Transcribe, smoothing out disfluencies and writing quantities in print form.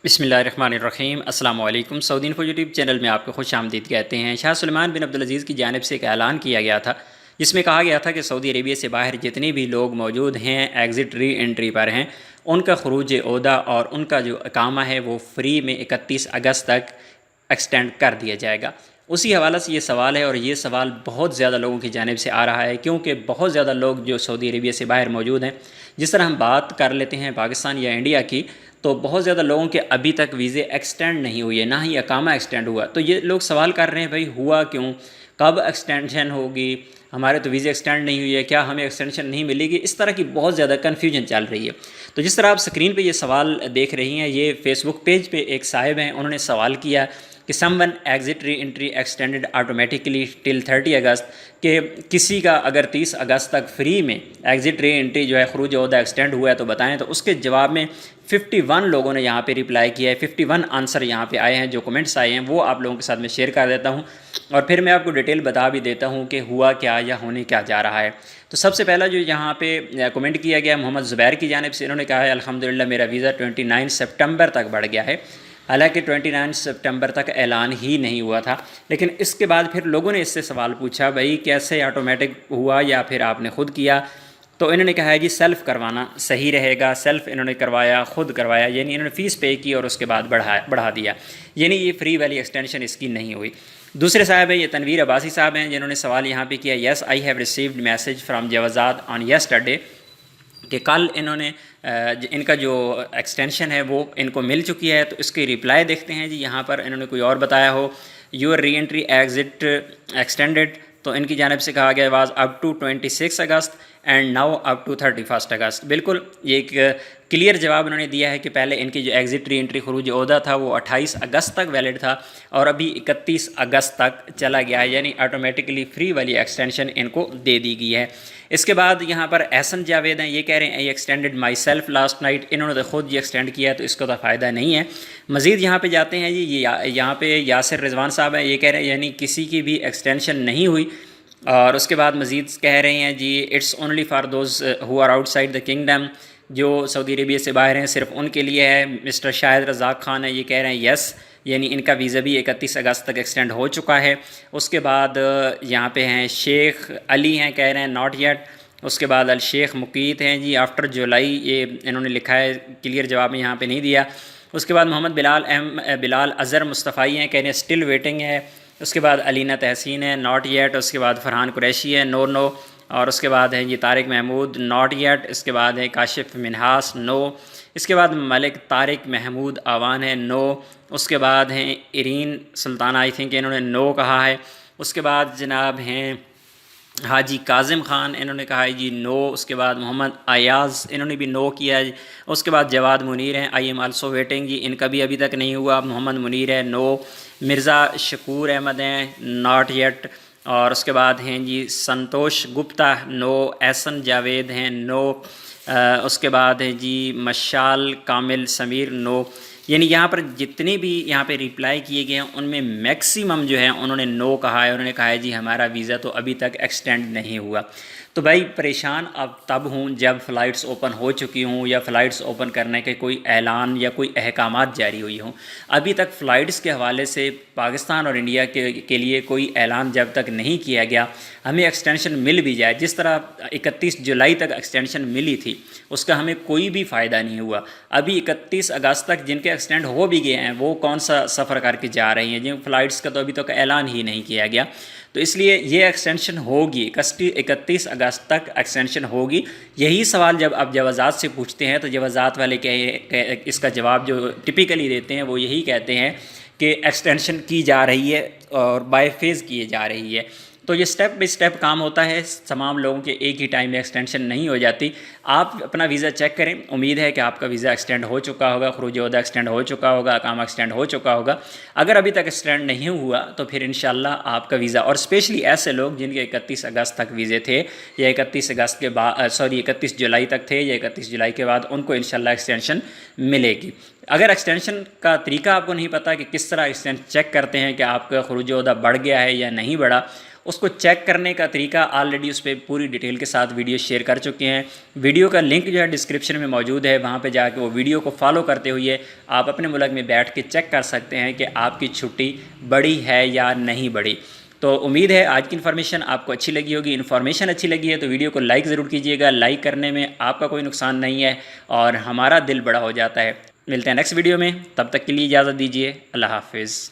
बिस्मिल्लाहिर्रहमानिर्रहीम। अस्सलाम वालेकुम। सऊदी इन्फो यूट्यूब चैनल में आपको खुश आमदीद कहते हैं। शाह सुलेमान बिन अब्दुल अज़ीज़ की जानिब से एक ऐलान किया गया था जिसमें कहा गया था कि सऊदी अरेबिया से बाहर जितने भी लोग मौजूद हैं एग्ज़िट री एंट्री पर हैं, उनका खरूज ओहदा और उनका जो इकामा है वो फ्री में 31 अगस्त तक एक्सटेंड कर दिया जाएगा। उसी हवाले से ये सवाल है और ये सवाल बहुत ज़्यादा लोगों की जानिब से आ रहा है क्योंकि बहुत ज़्यादा लोग जो सऊदी अरेबिया से बाहर मौजूद हैं, जिस तरह हम बात कर लेते हैं पाकिस्तान या इंडिया की, तो बहुत ज़्यादा लोगों के अभी तक वीज़े एक्सटेंड नहीं हुई है, ना ही अकामा एक्सटेंड हुआ। तो ये लोग सवाल कर रहे हैं भाई हुआ क्यों, कब एक्सटेंशन होगी, हमारे तो वीज़े एक्सटेंड नहीं हुई है, क्या हमें एक्सटेंशन नहीं मिलेगी। इस तरह की बहुत ज़्यादा कन्फ्यूजन चल रही है। तो जिस तरह आप स्क्रीन पे ये सवाल देख रही हैं, ये फेसबुक पेज पे एक साहिब हैं, उन्होंने सवाल किया कि someone exit re entry extended automatically till 30 अगस्त, कि किसी का अगर 30 अगस्त तक फ्री में एग्ज़िट री एंट्री जो है खरूज ओहदा एक्सटेंड हुआ है तो बताएं। तो उसके जवाब में 51 लोगों ने यहाँ पे रिप्लाई किया है। 51 आंसर यहाँ पे आए हैं, जो कमेंट्स आए हैं वो आप लोगों के साथ में शेयर कर देता हूँ और फिर मैं आपको डिटेल बता भी देता हूँ कि हुआ क्या या होने क्या जा रहा है। तो सबसे पहला जो यहाँ पे कमेंट किया गया मोहम्मद ज़ुबैर की जानिब से, इन्होंने कहा है अल्हम्दुलिल्लाह मेरा वीज़ा 29 सितंबर तक बढ़ गया है। हालांकि 29 सितंबर तक ऐलान ही नहीं हुआ था, लेकिन इसके बाद फिर लोगों ने इससे सवाल पूछा भाई कैसे ऑटोमेटिक हुआ या फिर आपने ख़ुद किया। तो इन्होंने कहा है जी सेल्फ़ करवाना सही रहेगा। सेल्फ़ इन्होंने करवाया, ख़ुद करवाया, यानी इन्होंने फ़ीस पे की और उसके बाद बढ़ा दिया, यानी ये फ्री वाली एक्सटेंशन इसकी नहीं हुई। दूसरे साहब हैं ये तनवीर अब्बासी साहब हैं, जिन्होंने सवाल यहाँ पे किया yes I have received message from जवाजात ऑन येस्टरडे, कि कल इन्होंने इनका जो एक्सटेंशन है वो इनको मिल चुकी है। तो इसकी रिप्लाई देखते हैं जी। यहाँ पर इन्होंने कोई और बताया हो your re entry exit extended, तो इनकी जानिब से कहा गया was up to 26 August and now up to 31 August. बिल्कुल ये एक क्लियर जवाब उन्होंने दिया है कि पहले इनकी जो एग्ज़िट री एंट्री खरूज ओहदा था वो 28 अगस्त तक वैलिड था और अभी 31 अगस्त तक चला गया है, यानी ऑटोमेटिकली फ्री वाली एक्सटेंशन इनको दे दी गई है। इसके बाद यहाँ पर एहसन जावेद हैं, ये कह रहे हैं ये extended my self last night, इन्होंने तो खुद ये एक्सटेंड किया है तो इसको तो फ़ायदा नहीं है। मज़ीद यहाँ पे जाते हैं जी, ये यहाँ पे यासिर रिजवान साहब हैं, ये कह रहे हैं यानी किसी की भी एक्सटेंशन नहीं हुई। और उसके बाद मज़ीद कह रहे हैं जी it's only for those who are outside the kingdom, जो सऊदी अरेबिया से बाहर हैं सिर्फ उनके लिए है। मिस्टर शाहिद रज़ाक खान है, ये कह रहे हैं यस, यानी इनका वीज़ा भी 31 अगस्त तक एक्सटेंड हो चुका है। उसके बाद यहाँ पे हैं शेख अली हैं, कह रहे हैं नॉट येट। उसके बाद अल शेख मुकीत हैं जी आफ्टर जुलाई, ये इन्होंने लिखा है, क्लियर जवाब में यहाँ पे नहीं दिया। उसके बाद मोहम्मद बिलाल अज़हर मुस्तफ़ाई हैं, कह रहे हैं स्टिल वेटिंग है। उसके बाद अलीना तहसीन है नॉट येट। उसके बाद फरहान कुरैशी है नो नो। और उसके बाद है ये तारिक महमूद नॉट येट। इसके बाद है काशिफ मिनहास नो। इसके बाद मलिक तारिक महमूद आवान है नो। उसके बाद हैं इरीन सुल्ताना, आई थिंक इन्होंने नो कहा है। उसके बाद जनाब हैं हाजी काजिम ख़ान, इन्होंने कहा है जी नो। उसके बाद मोहम्मद अयाज़, इन्होंने भी नो किया है। उसके बाद जवाद मुनीर हैं, आई एम आल्सो वेटिंग, जी इनका भी अभी तक नहीं हुआ। मोहम्मद मुनीर है नो। मिर्ज़ा शकूर अहमद हैं नॉट येट। और उसके बाद हैं जी संतोष गुप्ता नो। एहसन जावेद हैं नो। उसके बाद है जी मशाल कामिल समीर नो। यानी यहाँ पर जितने भी यहाँ पे रिप्लाई किए गए हैं उनमें मैक्सिमम जो है उन्होंने नो कहा है। उन्होंने कहा है जी हमारा वीज़ा तो अभी तक एक्सटेंड नहीं हुआ। तो भाई परेशान अब तब हूँ जब फ़्लाइट्स ओपन हो चुकी हूँ या फ़्लाइट्स ओपन करने के कोई ऐलान या कोई अहकामात जारी हुई हों। अभी तक फ़्लाइट्स के हवाले से पाकिस्तान और इंडिया के लिए कोई ऐलान जब तक नहीं किया गया, हमें एक्सटेंशन मिल भी जाए, जिस तरह 31 जुलाई तक एक्सटेंशन मिली थी उसका हमें कोई भी फ़ायदा नहीं हुआ। अभी 31 अगस्त तक जिनके एक्सटेंड हो भी गए हैं वो कौन सा सफ़र करके जा रही हैं, जिन फ़्लाइट्स का तो अभी तक ऐलान ही नहीं किया गया। तो इसलिए ये एक्सटेंशन होगी, 31 अगस्त तक एक्सटेंशन होगी। यही सवाल जब आप जवाजात से पूछते हैं तो जवाजात वाले इसका जवाब जो टिपिकली देते हैं वो यही कहते हैं कि एक्सटेंशन की जा रही है और बाय फेज़ किए जा रही है। तो ये स्टेप बाई स्टेप काम होता है, तमाम लोगों के एक ही टाइम में एक्सटेंशन नहीं हो जाती। आप अपना वीज़ा चेक करें, उम्मीद है कि आपका वीज़ा एक्सटेंड हो चुका होगा, खरूज ओहदा एक्सटेंड हो चुका होगा, अकामा एक्सटेंड हो चुका होगा। अगर अभी तक एक्सटेंड नहीं हुआ तो फिर इंशाल्लाह आपका वीज़ा, और स्पेशली ऐसे लोग जिनके 31 अगस्त तक वीज़े थे या 31 अगस्त के बाद 31 जुलाई तक थे या 31 जुलाई के बाद, उनको इंशाल्लाह एक्सटेंशन मिलेगी। अगर एक्सटेंशन का तरीका आपको नहीं पता कि किस तरह एक्सटेंशन चेक करते हैं कि आपका खरूज ओहदा बढ़ गया है या नहीं बढ़ा, उसको चेक करने का तरीका ऑलरेडी उस पर पूरी डिटेल के साथ वीडियो शेयर कर चुके हैं। वीडियो का लिंक जो है डिस्क्रिप्शन में मौजूद है, वहाँ पे जाके वो वीडियो को फॉलो करते हुए आप अपने मुल्क में बैठ के चेक कर सकते हैं कि आपकी छुट्टी बढ़ी है या नहीं बढ़ी। तो उम्मीद है आज की इन्फॉर्मेशन आपको अच्छी लगी होगी। इन्फॉर्मेशन अच्छी लगी है तो वीडियो को लाइक ज़रूर कीजिएगा। लाइक करने में आपका कोई नुकसान नहीं है और हमारा दिल बड़ा हो जाता है। मिलते हैं नेक्स्ट वीडियो में, तब तक के लिए इजाज़त दीजिए। अल्लाह हाफिज़।